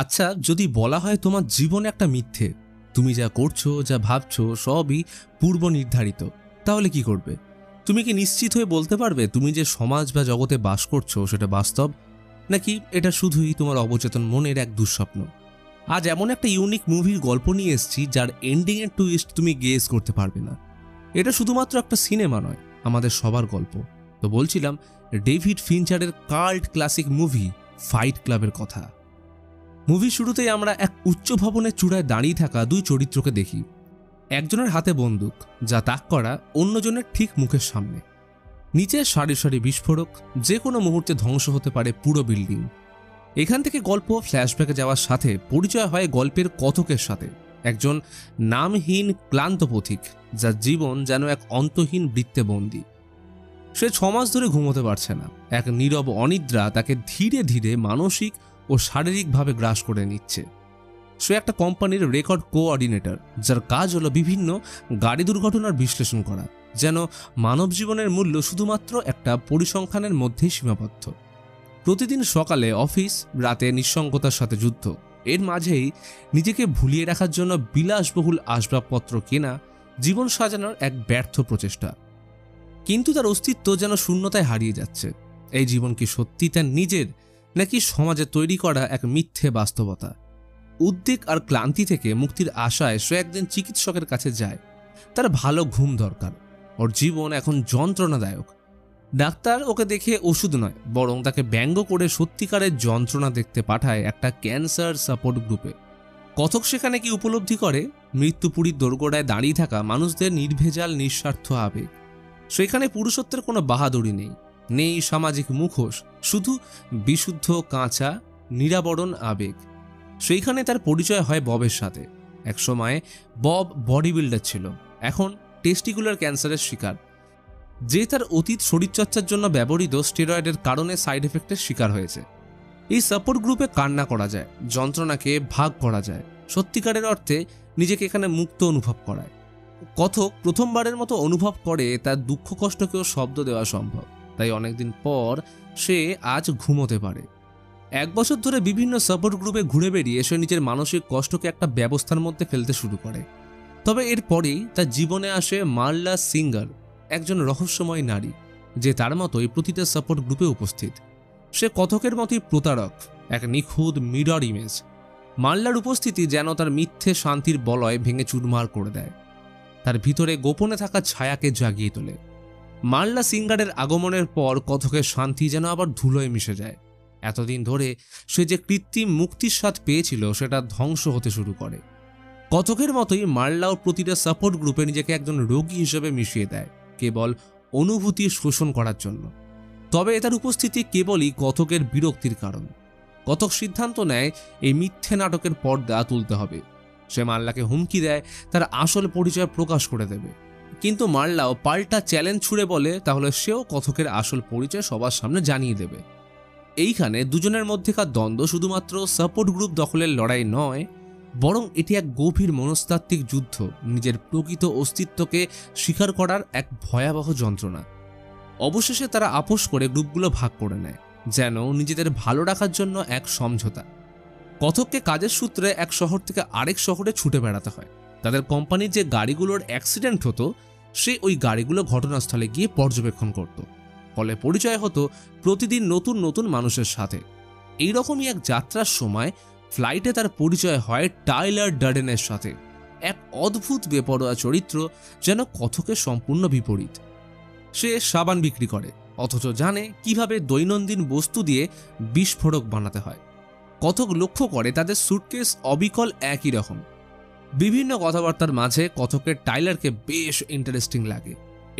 আচ্ছা, যদি বলা হয় তোমার জীবন একটা মিথ্যে, তুমি যা করছো, যা ভাবছো সবই পূর্ব নির্ধারিত, তাহলে কি করবে? তুমি কি নিশ্চিত হয়ে বলতে পারবে তুমি যে সমাজ বা জগতে বাস করছো সেটা বাস্তব, নাকি এটা শুধুই তোমার অবচেতন মনের এক দুঃস্বপ্ন? আজ এমন একটা ইউনিক মুভির গল্প নিয়ে এসেছি যার এন্ডিং এর টুইস্ট তুমি গেস করতে পারবে না। এটা শুধুমাত্র একটা সিনেমা নয়, আমাদের সবার গল্প। তো বলছিলাম ডেভিড ফিঞ্চারের কাল্ট ক্লাসিক মুভি ফাইট ক্লাবের কথা। মুভি শুরুতেই আমরা এক উচ্চ ভবনের চূড়ায় দাঁড়িয়ে থাকা দুই চরিত্রকে দেখি। একজনের হাতে বন্দুক, যা তাক করা অন্যজনের ঠিক মুখের সামনে। নিচে সারি সারি বিস্ফোরক, যে কোনো মুহূর্তে ধ্বংস হতে পারে পুরো বিল্ডিং। এখান থেকে গল্প ফ্ল্যাশব্যাকে যাওয়ার সাথে পরিচয় হয় গল্পের কথকের সাথে, একজন নামহীন ক্লান্ত পথিক যার জীবন যেন এক অন্তহীন বৃত্তে বন্দী। সে 6 মাস ধরে ঘুমোতে পারছে না। এক নীরব অনিদ্রা তাকে ধীরে ধীরে মানসিক ও শারীরিকভাবে গ্রাস করে নিচ্ছে। সে একটা কোম্পানির রেকর্ড কোঅর্ডিনেটর, যার কাজ হলো বিভিন্ন গাড়ি দুর্ঘটনার বিশ্লেষণ করা, যেন মানব জীবনের মূল্য শুধুমাত্র একটা পরিসংখ্যানের মধ্যেই সীমাবদ্ধ। প্রতিদিন সকালে অফিস, রাতে নিঃসঙ্গতার সাথে যুদ্ধ, এর মাঝেই নিজেকে ভুলিয়ে রাখার জন্য বিলাসবহুল আসবাবপত্র কেনা, জীবন সাজানোর এক ব্যর্থ প্রচেষ্টা। কিন্তু তার অস্তিত্ব যেন শূন্যতায় হারিয়ে যাচ্ছে। এই জীবন কি সত্যি তার নিজের, নাকি সমাজে তৈরি করা এক মিথ্যে বাস্তবতা? উদ্বেগ আর ক্লান্তি থেকে মুক্তির আশায় সে একদিন চিকিৎসকের কাছে যায়। তার ভালো ঘুম দরকার, ওর জীবন এখন যন্ত্রণাদায়ক। ডাক্তার ওকে দেখে ওষুধ নয়, বরং তাকে ব্যঙ্গ করে সত্যিকারের যন্ত্রণা দেখতে পাঠায় একটা ক্যান্সার সাপোর্ট গ্রুপে। কথক সেখানে কি উপলব্ধি করে? মৃত্যুপুরীর দোরগোড়ায় দাঁড়িয়ে থাকা মানুষদের নির্ভেজাল নিঃস্বার্থ আবেগ। সেখানে পুরুষত্বের কোনো বাহাদুরি নেই, নেই সামাজিক মুখোশ, শুধু বিশুদ্ধ কাঁচা নিরাবরণ আবেগ। সেইখানে তার পরিচয় হয় ববের সাথে। একসময় বব বডি বিল্ডার ছিল, এখন টেস্টিকুলার ক্যান্সারের শিকার, যে তার অতীত শরীরচর্চার জন্য ব্যবহৃত স্টেরয়েডের কারণে সাইড এফেক্টের শিকার হয়েছে। এই সাপোর্ট গ্রুপে কান্না করা যায়, যন্ত্রণাকে ভাগ করা যায়, সত্যিকারের অর্থে নিজেকে এখানে মুক্ত অনুভব করায়। কথক প্রথমবারের মতো অনুভব করে তার দুঃখ কষ্টকেও শব্দ দেওয়া সম্ভব। তাই অনেকদিন পর সে আজ ঘুমোতে পারে। 1 বছর ধরে বিভিন্ন সাপোর্ট গ্রুপে ঘুরে বেরিয়ে সে নিজের মানসিক কষ্টকে একটা ব্যবস্থার মধ্যে ফেলতে শুরু করে। তবে এরপরেই তার জীবনে আসে মার্লা সিঙ্গার, একজন রহস্যময় নারী, যে তার মতোই প্রতিটা সাপোর্ট গ্রুপে উপস্থিত। সে কথকের মতোই প্রতারক, এক নিখুঁত মিরর ইমেজ। মার্লার উপস্থিতি যেন তার মিথ্যে শান্তির বলয় ভেঙে চুরমার করে দেয়, তার ভিতরে গোপনে থাকা ছায়াকে জাগিয়ে তোলে। মার্লা সিঙ্গারের আগমনের পর কথকের শান্তি যেন আবার ধুলোয় মিশে যায়। এতদিন ধরে সে যে কৃত্রিম মুক্তির স্বাদ পেয়েছিল সেটা ধ্বংস হতে শুরু করে। কথকের মতোই মার্লাও প্রতিটা সাপোর্ট গ্রুপে নিজেকে একজন রোগী হিসেবে মিশিয়ে দেয়, কেবল অনুভূতি শোষণ করার জন্য। তবে তার উপস্থিতি কেবলই কথকের বিরক্তির কারণ। কথক সিদ্ধান্ত নেয় এই মিথ্যে নাটকের পর্দা তুলতে হবে। সে মার্লাকে হুমকি দেয় তার আসল পরিচয় প্রকাশ করে দেবে। কিন্তু মার্লাও পাল্টা চ্যালেঞ্জ ছুড়ে বলে তাহলে সেও কথকের আসল পরিচয় সবার সামনে জানিয়ে দেবে। এইখানে দুজনের মধ্যেকার দ্বন্দ্ব শুধুমাত্র সাপোর্ট গ্রুপ দখলের লড়াই নয়, বরং এটি এক গভীর মনস্তাত্ত্বিক যুদ্ধ, নিজের প্রকৃত অস্তিত্বকে স্বীকার করার এক ভয়াবহ যন্ত্রণা। অবশেষে তারা আপোষ করে গ্রুপগুলো ভাগ করে নেয়, যেন নিজেদের ভালো রাখার জন্য এক সমঝোতা। কথককে কাজের সূত্রে এক শহর থেকে আরেক শহরে ছুটে বেড়াতে হয়। তাদের কোম্পানির যে গাড়িগুলোর অ্যাক্সিডেন্ট হতো, সে ওই গাড়িগুলো ঘটনাস্থলে গিয়ে পর্যবেক্ষণ করত। ফলে পরিচয় হতো প্রতিদিন নতুন নতুন মানুষের সাথে। এইরকমই এক যাত্রার সময় ফ্লাইটে তার পরিচয় হয় টাইলার ডার্ডেনের সাথে, এক অদ্ভুত বেপরোয়া চরিত্র, যেন কথকের সম্পূর্ণ বিপরীত। সে সাবান বিক্রি করে, অথচ জানে কিভাবে দৈনন্দিন বস্তু দিয়ে বিস্ফোরক বানাতে হয়। কথক লক্ষ্য করে তাদের সুটকেস অবিকল একই রকম। বিভিন্ন কথাবার্তার মাঝে কথকের টাইলারকে বেশ ইন্টারেস্টিং লাগে।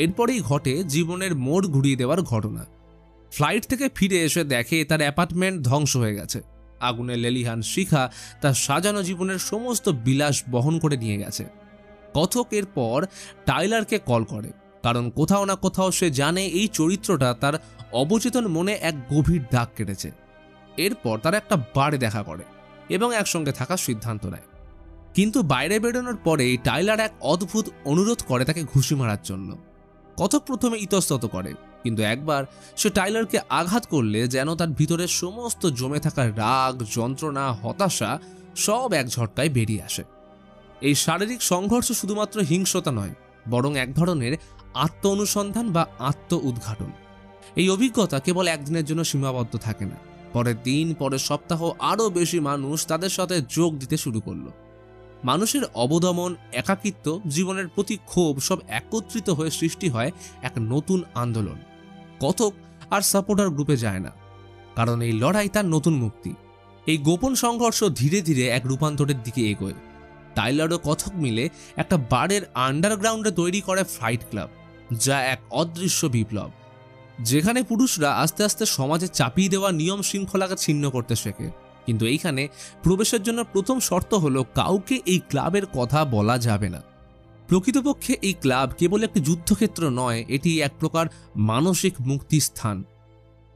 এরপরেই ঘটে জীবনের মোড় ঘুরিয়ে দেওয়ার ঘটনা। ফ্লাইট থেকে ফিরে এসে দেখে তার অ্যাপার্টমেন্ট ধ্বংস হয়ে গেছে। আগুনে লেলিহান শিখা তার সাজানো জীবনের সমস্ত বিলাস বহন করে নিয়ে গেছে। কথক এরপর টাইলারকে কল করে, কারণ কোথাও না কোথাও সে জানে এই চরিত্রটা তার অবচেতন মনে এক গভীর দাগ কেটেছে। এরপর তারা একটা বারে দেখা করে এবং একসঙ্গে থাকার সিদ্ধান্ত নেয়। কিন্তু বাইরে বেরোনোর পরেই টাইলার এক অদ্ভুত অনুরোধ করে তাকে ঘুষি মারার জন্য। কথক প্রথমে ইতস্তত করে, কিন্তু একবার সে টাইলারকে আঘাত করলে যেন তার ভিতরের সমস্ত জমে থাকা রাগ, যন্ত্রণা, হতাশা সব এক ঝটকায় বেরিয়ে আসে। এই শারীরিক সংঘর্ষ শুধুমাত্র হিংস্রতা নয়, বরং এক ধরনের আত্ম অনুসন্ধান বা আত্ম উদ্ঘাটন। এই অভিজ্ঞতা কেবল একদিনের জন্য সীমাবদ্ধ থাকে না। পরের দিন, পরের সপ্তাহ আরও বেশি মানুষ তাদের সাথে যোগ দিতে শুরু করলো। মানুষের অবদমন, একাকিত্ব, জীবনের প্রতি ক্ষোভ সব একত্রিত হয়ে সৃষ্টি হয় এক নতুন আন্দোলন। কথক আর সাপোর্টার গ্রুপে যায় না, কারণ এই লড়াই তার নতুন মুক্তি। এই গোপন সংঘর্ষ ধীরে ধীরে এক রূপান্তরের দিকে এগোয়। টাইলার ও কথক মিলে একটা বারের আন্ডারগ্রাউন্ডে তৈরি করে ফাইট ক্লাব, যা এক অদৃশ্য বিপ্লব, যেখানে পুরুষরা আস্তে আস্তে সমাজে চাপিয়ে দেওয়া নিয়ম শৃঙ্খলাকে ছিন্ন করতে শেখে। কিন্তু এইখানে প্রবেশের জন্য প্রথম শর্ত হলো কাউকে এই ক্লাবের কথা বলা যাবে না। প্রকৃতপক্ষে এই ক্লাব কেবল একটি যুদ্ধক্ষেত্র নয়, এটি এক প্রকার মানসিক মুক্তি স্থান।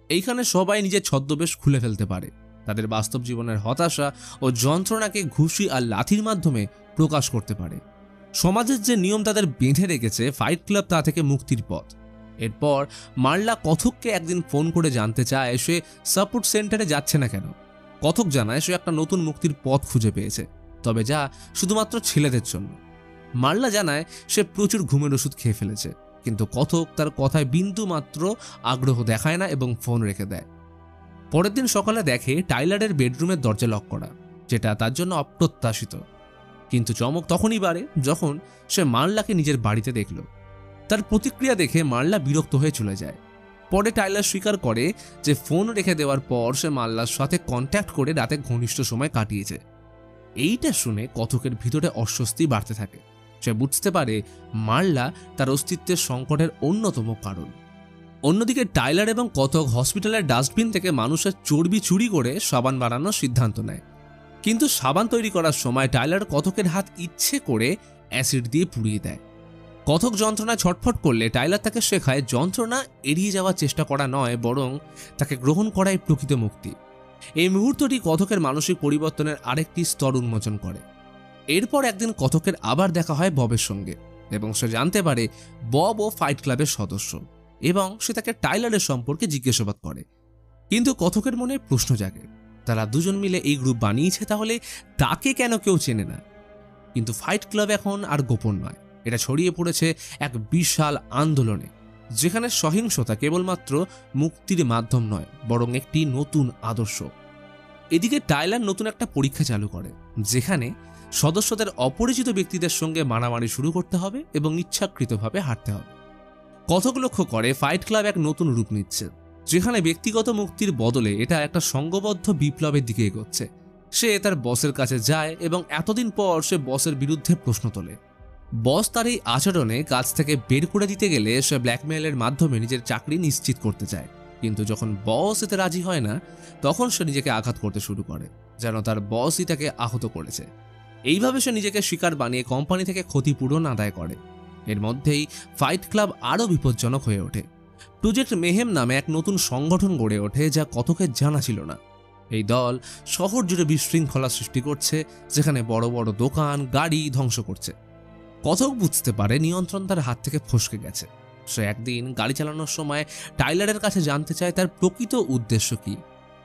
এইখানে সবাই নিজের ছদ্মবেশ খুলে ফেলতে পারে, তাদের বাস্তব জীবনের হতাশা ও যন্ত্রণাকে ঘুষি আর লাথির মাধ্যমে প্রকাশ করতে পারে। সমাজের যে নিয়ম তাদের বেঁধে রেখেছে, ফাইট ক্লাব তা থেকে মুক্তির পথ। এরপর মারলা কথককে একদিন ফোন করে জানতে চায় সে সাপোর্ট সেন্টারে যাচ্ছে না কেন। কথক জানায় সে একটা নতুন মুক্তির পথ খুঁজে পেয়েছে, তবে যা শুধুমাত্র ছেলেদের জন্য। মারলা জানায় সে প্রচুর ঘুমের ওষুধ খেয়ে ফেলেছে, কিন্তু কথক তার কথায় বিন্দু মাত্র আগ্রহ দেখায় না এবং ফোন রেখে দেয়। পরের দিন সকালে দেখে টাইলারের বেডরুমের দরজা লক করা, যেটা তার জন্য অপ্রত্যাশিত। কিন্তু চমক তখনই বাড়ে যখন সে মারলাকে নিজের বাড়িতে দেখল। তার প্রতিক্রিয়া দেখে মারলা বিরক্ত হয়ে চলে যায়। পরে টাইলার স্বীকার করে যে ফোন রেখে দেওয়ার পর সে মারলার সাথে কন্ট্যাক্ট করে রাতে ঘনিষ্ঠ সময় কাটিয়েছে। এইটা শুনে কথকের ভিতরে অস্বস্তি বাড়তে থাকে। সে বুঝতে পারে মারলা তার অস্তিত্বের সংকটের অন্যতম কারণ। অন্যদিকে টাইলার এবং কথক হসপিটালের ডাস্টবিন থেকে মানুষের চর্বি চুরি করে সাবান বানানোর সিদ্ধান্ত নেয়। কিন্তু সাবান তৈরি করার সময় টাইলার কথকের হাত ইচ্ছে করে অ্যাসিড দিয়ে পুড়িয়ে দেয়। কথক যন্ত্রণায় ছটফট করলে টাইলার তাকে শেখায় যন্ত্রণা এড়িয়ে যাওয়ার চেষ্টা করা নয়, বরং তাকে গ্রহণ করাই প্রকৃত মুক্তি। এই মুহূর্তটি কথকের মানসিক পরিবর্তনের আরেকটি স্তর উন্মোচন করে। এরপর একদিন কথকের আবার দেখা হয় ববের সঙ্গে এবং সে জানতে পারে বব ও ফাইট ক্লাবের সদস্য, এবং সে তাকে টাইলারের সম্পর্কে জিজ্ঞাসাবাদ করে। কিন্তু কথকের মনে প্রশ্ন জাগে, তারা দুজন মিলে এই গ্রুপ বানিয়েছে, তাহলে তাকে কেন কেউ চেনে না? কিন্তু ফাইট ক্লাব এখন আর গোপন নয়, এটা ছড়িয়ে পড়েছে এক বিশাল আন্দোলনে, যেখানে সহিংসতা কেবলমাত্র মুক্তির মাধ্যম নয়, বরং একটি নতুন আদর্শ। এদিকে টাইলার নতুন একটা পরীক্ষা চালু করে, যেখানে সদস্যদের অপরিচিত ব্যক্তিদের সঙ্গে মারামারি শুরু করতে হবে এবং ইচ্ছাকৃতভাবে হারতে হবে। কথক লক্ষ্য করে ফাইট ক্লাব এক নতুন রূপ নিচ্ছে, যেখানে ব্যক্তিগত মুক্তির বদলে এটা একটা সংঘবদ্ধ বিপ্লবের দিকে এগোচ্ছে। সে তার বসের কাছে যায় এবং এতদিন পর সে বসের বিরুদ্ধে প্রশ্ন তোলে। বস তার এই আচরণে কাজ থেকে বের করে দিতে গেলে সে ব্ল্যাকমেইলের মাধ্যমে নিজের চাকরি নিশ্চিত করতে চায়। কিন্তু যখন বস এতে রাজি হয় না, তখন সে নিজেকে আঘাত করতে শুরু করে, যেন তার বসই তাকে আহত করেছে। এইভাবে সে নিজেকে শিকার বানিয়ে কোম্পানি থেকে ক্ষতিপূরণ আদায় করে। এর মধ্যেই ফাইট ক্লাব আরও বিপজ্জনক হয়ে ওঠে। প্রজেক্ট মেহেম নামে এক নতুন সংগঠন গড়ে ওঠে, যা কথকের জানা ছিল না। এই দল শহর জুড়ে বিশৃঙ্খলা সৃষ্টি করছে, যেখানে বড় বড় দোকান, গাড়ি ধ্বংস করছে। কথক বুঝতে পারে নিয়ন্ত্রণ তার হাত থেকে ফসকে গেছে। সে একদিন গাড়ি চালানোর সময় টাইলারের কাছে জানতে চায় তার প্রকৃত উদ্দেশ্য কি,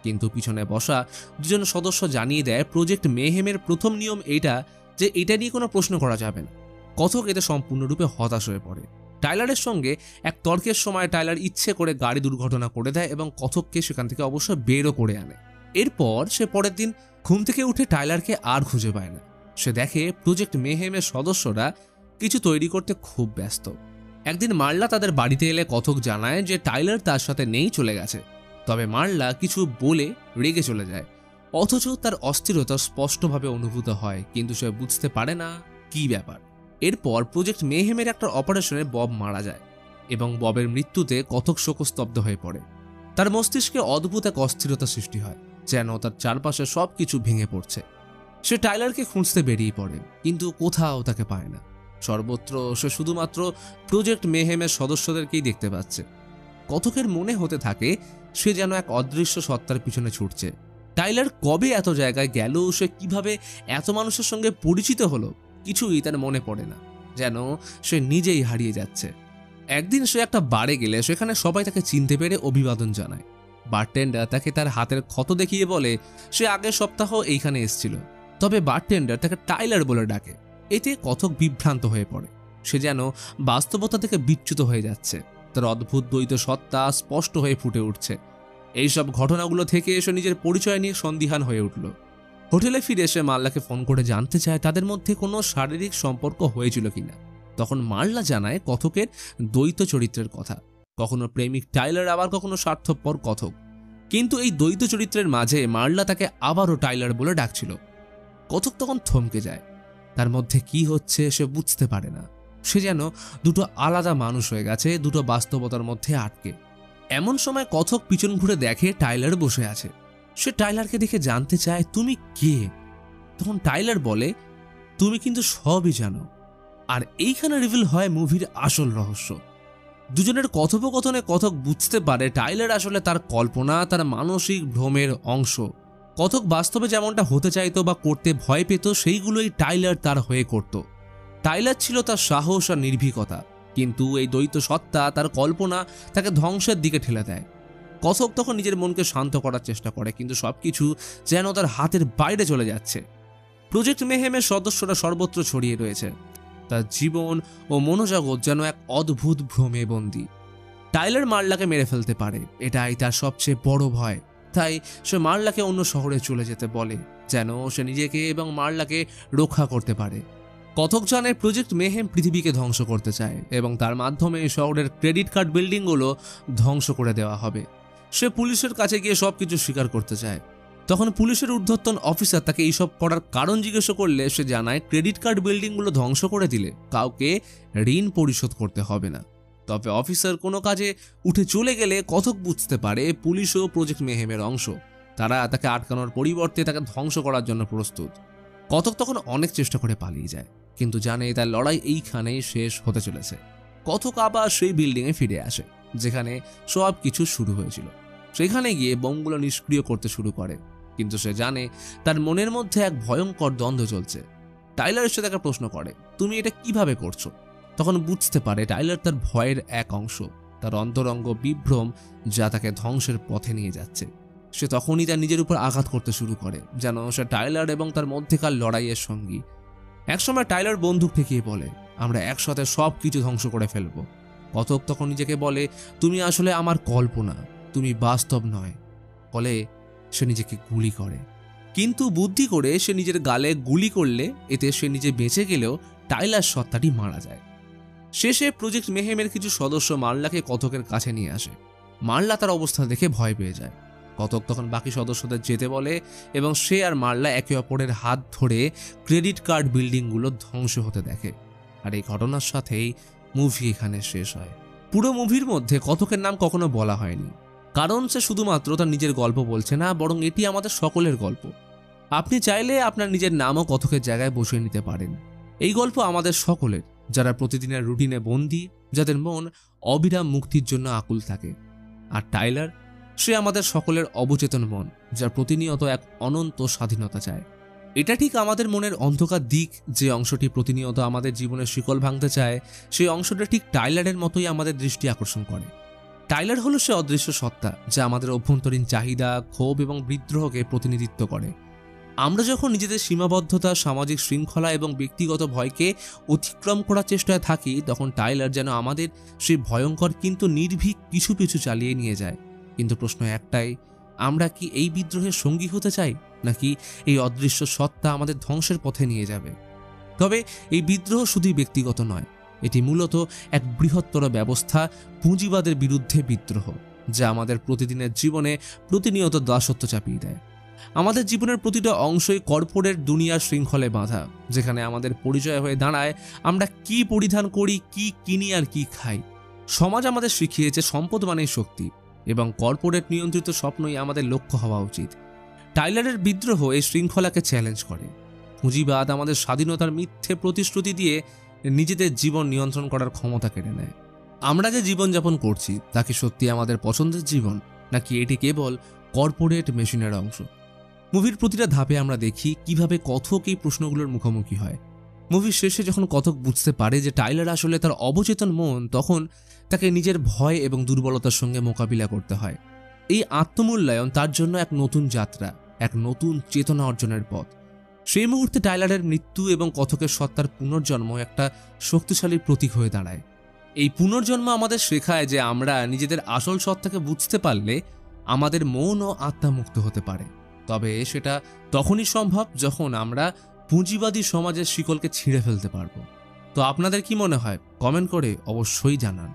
কিন্তু পিছনে বসা দুজন সদস্য জানিয়ে দেয় প্রজেক্ট মেহেমের প্রথম নিয়ম এইটা যে এটা নিয়ে কোনো প্রশ্ন করা যাবে না। কথক এতে সম্পূর্ণরূপে হতাশ হয়ে পড়ে। টাইলারের সঙ্গে এক তর্কের সময় টাইলার ইচ্ছে করে গাড়ি দুর্ঘটনা করে দেয় এবং কথককে সেখান থেকে অবশ্য বেরও করে আনে। এরপর সে পরের দিন ঘুম থেকে উঠে টাইলারকে আর খুঁজে পায় না। সে দেখে প্রজেক্ট মেহেমের সদস্যরা কিছু তৈরি করতে খুব ব্যস্ত। একদিন মারলা তাদের বাড়িতে এলে কথক জানায় যে টাইলার তার সাথে নেই, চলে গেছে। তবে মারলা কিছু বলে রেগে চলে যায়, অথচ তার অস্থিরতা স্পষ্টভাবে অনুভূত হয়, কিন্তু সে বুঝতে পারে না কি ব্যাপার। এরপর প্রজেক্ট মেহেমের একটা অপারেশনে বব মারা যায় এবং ববের মৃত্যুতে কথক শোকস্তব্ধ হয়ে পড়ে। তার মস্তিষ্কে অদ্ভুত এক অস্থিরতা সৃষ্টি হয়, যেন তার চারপাশে সবকিছু ভেঙে পড়ছে। সে টাইলারকে খুঁজতে বেরিয়ে পড়ে, কিন্তু কোথাও তাকে পায় না। সর্বত্র সে শুধুমাত্র প্রজেক্ট মেহেমের সদস্যদেরকেই দেখতে পাচ্ছে। কথকের মনে হতে থাকে সে যেন এক অদৃশ্য সত্তার পিছনে ছুটছে। টাইলার কবে এত জায়গায় গেল, সে কিভাবে এত মানুষের সঙ্গে পরিচিত হলো, কিছুই তার মনে পড়ে না, যেন সে নিজেই হারিয়ে যাচ্ছে। একদিন সে একটা বারে গেলে সেখানে সবাই তাকে চিনতে পেরে অভিবাদন জানায়। বারটেন্ডার তাকে তার হাতের ক্ষত দেখিয়ে বলে সে আগের সপ্তাহ এইখানে এসেছিল। তবে বারটেন্ডার তাকে টাইলার বলে ডাকে। এতে কথক বিভ্রান্ত হয়ে পড়ে। সে যেন বাস্তবতা থেকে বিচ্যুত হয়ে যাচ্ছে। তার অদ্ভুত দ্বৈত সত্তা স্পষ্ট হয়ে ফুটে উঠছে। এইসব ঘটনাগুলো থেকে সে নিজের পরিচয় নিয়ে সন্দিহান হয়ে উঠল। হোটেলে ফিরে সে মাল্লাকে ফোন করে জানতে চায় তাদের মধ্যে কোনো শারীরিক সম্পর্ক হয়েছিল কিনা। তখন মাল্লা জানায় কথকের দ্বৈত চরিত্রের কথা, কখনো প্রেমিক টাইলার, আবার কখনো স্বার্থপর কথক। কিন্তু এই দ্বৈত চরিত্রের মাঝে মাল্লা তাকে আবারও টাইলার বলে ডাকছিল। কথক তখন থমকে যায়। তার মধ্যে কি হচ্ছে সে বুঝতে পারে না। সে যেন দুটো আলাদা মানুষ হয়ে গেছে, দুটো বাস্তবতার মধ্যে আটকে। এমন সময় কথক পিছন ঘুরে দেখে টাইলার বসে আছে। সে টাইলারকে দেখে জানতে চায় তুমি কে। তখন টাইলার বলে তুমি কিন্তু সবই জানো। আর এইখানে রিভিল হয় মুভির আসল রহস্য। দুজনের কথোপকথনে কথক বুঝতে পারে টাইলার আসলে তার কল্পনা, তার মানসিক ভ্রমের অংশ। কথক বাস্তবে যেমনটা হতে চাইতো বা করতে ভয় পেত সেইগুলোই টাইলার তার হয়ে করত। টাইলার ছিল তার সাহস আর নির্ভীকতা, কিন্তু এই দ্বৈত সত্তা, তার কল্পনা তাকে ধ্বংসের দিকে ঠেলে দেয়। কথক তখন নিজের মনকে শান্ত করার চেষ্টা করে, কিন্তু সবকিছু যেন তার হাতের বাইরে চলে যাচ্ছে। প্রজেক্ট মেহেমের সদস্যরা সর্বত্র ছড়িয়ে রয়েছে। তার জীবন ও মনোজগৎ যেন এক অদ্ভুত ভ্রমে বন্দী। টাইলার মার্লাকে মেরে ফেলতে পারে, এটাই তার সবচেয়ে বড় ভয়। তাই সে মার্লাকে অন্য শহরে চলে যেতে বলে, যেন সে নিজেকে এবং মার্লাকে রক্ষা করতে পারে। কথক জানে প্রজেক্ট মেহেম পৃথিবীকে ধ্বংস করতে চায় এবং তার মাধ্যমে শহরের ক্রেডিট কার্ড বিল্ডিংগুলো ধ্বংস করে দেওয়া হবে। সে পুলিশের কাছে গিয়ে সবকিছু স্বীকার করতে চায়। তখন পুলিশের ঊর্ধ্বতন অফিসার তাকে এইসব করার কারণ জিজ্ঞেস করলে সে জানায় ক্রেডিট কার্ড বিল্ডিংগুলো ধ্বংস করে দিলে কাউকে ঋণ পরিশোধ করতে হবে না। তবে অফিসার কোনো কাজে উঠে চলে গেলে কথক বুঝতে পারে পুলিশও প্রজেক্ট মেহেমের অংশ। তারা তাকে আটকানোর পরিবর্তে তাকে ধ্বংস করার জন্য প্রস্তুত। কথক তখন অনেক চেষ্টা করে পালিয়ে যায়, কিন্তু জানে তার লড়াই এইখানেই শেষ হতে চলেছে। কথক আবার সেই বিল্ডিংয়ে ফিরে আসে যেখানে সব কিছু শুরু হয়েছিল। সেখানে গিয়ে বোমগুলো নিষ্ক্রিয় করতে শুরু করে, কিন্তু সে জানে তার মনের মধ্যে এক ভয়ঙ্কর দ্বন্দ্ব চলছে। টাইলার এসে তাকে প্রশ্ন করে তুমি এটা কিভাবে করছো। তখন বুঝতে পারে টাইলার তার ভয়ের এক অংশ, তার অন্তরঙ্গ বিভ্রম যা তাকে ধ্বংসের পথে নিয়ে যাচ্ছে। সে তখনই তার নিজের উপর আঘাত করতে শুরু করে, যেন সে টাইলার এবং তার মধ্যেকার লড়াইয়ের সঙ্গী। একসময় টাইলার বন্দুক ঠেকিয়ে বলে আমরা একসাথে সব কিছু ধ্বংস করে ফেলবো। কথক তখন নিজেকে বলে তুমি আসলে আমার কল্পনা, তুমি বাস্তব নয়। ফলে সে নিজেকে গুলি করে, কিন্তু বুদ্ধি করে সে নিজের গালে গুলি করলে এতে সে নিজে বেঁচে গেলেও টাইলার সত্তাটি মারা যায়। শেষে প্রজেক্ট মেহেমের কিছু সদস্য মার্লাকে কথকের কাছে নিয়ে আসে। মার্লা তার অবস্থা দেখে ভয় পেয়ে যায়। কথক তখন বাকি সদস্যদের যেতে বলে এবং সে আর মার্লা একে অপরের হাত ধরে ক্রেডিট কার্ড বিল্ডিংগুলো ধ্বংস হতে দেখে। আর এই ঘটনার সাথেই মুভি এখানে শেষ হয়। পুরো মুভির মধ্যে কথকের নাম কখনো বলা হয়নি, কারণ সে শুধুমাত্র তার নিজের গল্প বলছে না, বরং এটি আমাদের সকলের গল্প। আপনি চাইলে আপনার নিজের নামও কথকের জায়গায় বসিয়ে নিতে পারেন। এই গল্প আমাদের সকলের, যারা প্রতিদিনের রুটিনে বন্দী, যাদের মন অবিরাম মুক্তির জন্য আকুল থাকে। আর টাইলার, সে আমাদের সকলের অবচেতন মন, যা প্রতিনিয়ত এক অনন্ত স্বাধীনতা চায়। এটা ঠিক আমাদের মনের অন্ধকার দিক, যে অংশটি প্রতিনিয়ত আমাদের জীবনের শিকল ভাঙতে চায়, সেই অংশটা ঠিক টাইলারের মতোই আমাদের দৃষ্টি আকর্ষণ করে। টাইলার হলো সে অদৃশ্য সত্তা যা আমাদের অভ্যন্তরীণ চাহিদা, ক্ষোভ এবং বিদ্রোহকে প্রতিনিধিত্ব করে। আমরা যখন নিজেদের সীমাবদ্ধতা, সামাজিক শৃঙ্খলা এবং ব্যক্তিগত ভয়কে অতিক্রম করার চেষ্টায় থাকি, তখন টাইলার যেন আমাদের সেই ভয়ঙ্কর কিন্তু নির্ভীক পিছু পিছু চালিয়ে নিয়ে যায়। কিন্তু প্রশ্ন একটাই, আমরা কি এই বিদ্রোহের সঙ্গী হতে চাই, নাকি এই অদৃশ্য সত্তা আমাদের ধ্বংসের পথে নিয়ে যাবে? তবে এই বিদ্রোহ শুধুই ব্যক্তিগত নয়, এটি মূলত এক বৃহত্তর ব্যবস্থা, পুঁজিবাদের বিরুদ্ধে বিদ্রোহ, যা আমাদের প্রতিদিনের জীবনে প্রতিনিয়ত দাসত্ব চাপিয়ে দেয়। আমাদের জীবনের প্রতিটা অংশই কর্পোরেট দুনিয়ার শৃঙ্খলে বাঁধা, যেখানে আমাদের পরিচয় হয়ে দাঁড়ায় আমরা কি পরিধান করি, কি কিনি আর কি খাই। সমাজ আমাদের শিখিয়েছে সম্পদ মানেই শক্তি, এবং কর্পোরেট নিয়ন্ত্রিত স্বপ্নই আমাদের লক্ষ্য হওয়া উচিত। টাইলারের বিদ্রোহ এই শৃঙ্খলাকে চ্যালেঞ্জ করে। পুঁজিবাদ আমাদের স্বাধীনতার মিথ্যে প্রতিশ্রুতি দিয়ে নিজেদের জীবন নিয়ন্ত্রণ করার ক্ষমতা কেড়ে নেয়। আমরা যে জীবনযাপন করছি তা কি সত্যি আমাদের পছন্দের জীবন, নাকি এটি কেবল কর্পোরেট মেশিনের অংশ? মুভির প্রতিটা ধাপে আমরা দেখি কিভাবে কথক এই প্রশ্নগুলোর মুখোমুখি হয়। মুভির শেষে যখন কথক বুঝতে পারে যে টাইলার আসলে তার অবচেতন মন, তখন তাকে নিজের ভয় এবং দুর্বলতার সঙ্গে মোকাবিলা করতে হয়। এই আত্মমূল্যায়ন তার জন্য এক নতুন যাত্রা, এক নতুন চেতনা অর্জনের পথ। সেই মুহূর্তে টাইলারের মৃত্যু এবং কথকের সত্তার পুনর্জন্ম একটা শক্তিশালী প্রতীক হয়ে দাঁড়ায়। এই পুনর্জন্ম আমাদের শেখায় যে আমরা নিজেদের আসল সত্তাকে বুঝতে পারলে আমাদের মন ও আত্মা মুক্ত হতে পারে। তবে সেটা তখনই সম্ভব যখন আমরা পুঁজিবাদী সমাজের শিকলকে ছিঁড়ে ফেলতে পারবো। তো আপনাদের কি মনে হয়? কমেন্ট করে অবশ্যই জানান।